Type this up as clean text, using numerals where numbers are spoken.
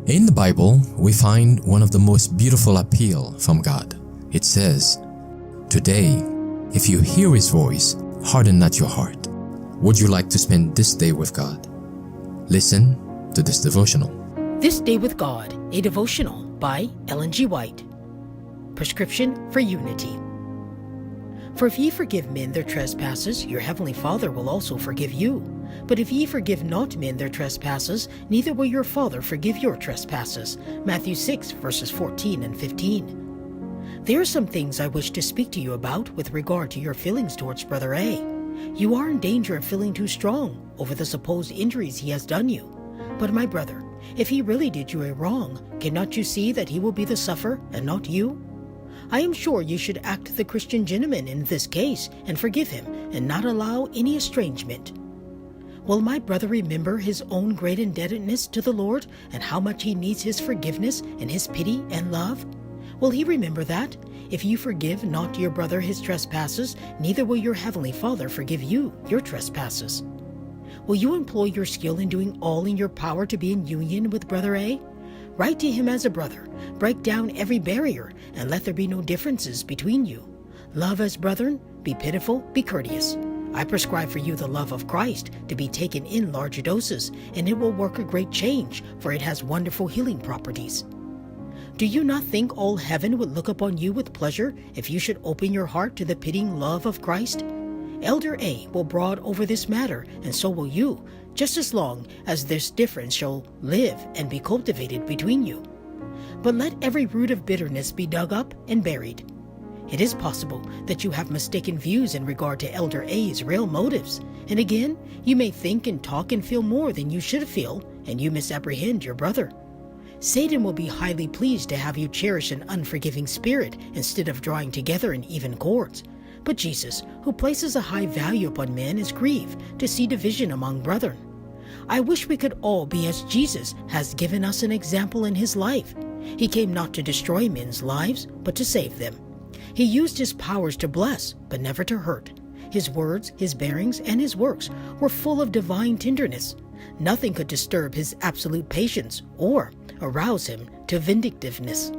In the Bible, we find one of the most beautiful appeal from God. It says, "Today, if you hear His voice, harden not your heart." Would you like to spend this day with God? Listen to this devotional. This Day with God, a devotional by Ellen G. White. Prescription for Unity. For if ye forgive men their trespasses, your heavenly Father will also forgive you. But if ye forgive not men their trespasses, neither will your Father forgive your trespasses. Matthew 6, verses 14 and 15. There are some things I wish to speak to you about with regard to your feelings towards Brother A. You are in danger of feeling too strong over the supposed injuries he has done you. But my brother, if he really did you a wrong, cannot you see that he will be the sufferer and not you? I am sure you should act the Christian gentleman in this case and forgive him and not allow any estrangement. Will my brother remember his own great indebtedness to the Lord and how much he needs his forgiveness and his pity and love? Will he remember that? If you forgive not your brother his trespasses, neither will your heavenly Father forgive you your trespasses. Will you employ your skill in doing all in your power to be in union with Brother A? Write to him as a brother, break down every barrier, and let there be no differences between you. Love as brethren, be pitiful, be courteous. I prescribe for you the love of Christ to be taken in large doses, and it will work a great change, for it has wonderful healing properties. Do you not think all heaven would look upon you with pleasure if you should open your heart to the pitying love of Christ? Elder A will brood over this matter, and so will you, just as long as this difference shall live and be cultivated between you. But let every root of bitterness be dug up and buried. It is possible that you have mistaken views in regard to Elder A's real motives, and again, you may think and talk and feel more than you should feel, and you misapprehend your brother. Satan will be highly pleased to have you cherish an unforgiving spirit instead of drawing together in even cords. But Jesus, who places a high value upon men, is grieved to see division among brethren. I wish we could all be as Jesus has given us an example in his life. He came not to destroy men's lives, but to save them. He used his powers to bless, but never to hurt. His words, his bearings, and his works were full of divine tenderness. Nothing could disturb his absolute patience or arouse him to vindictiveness.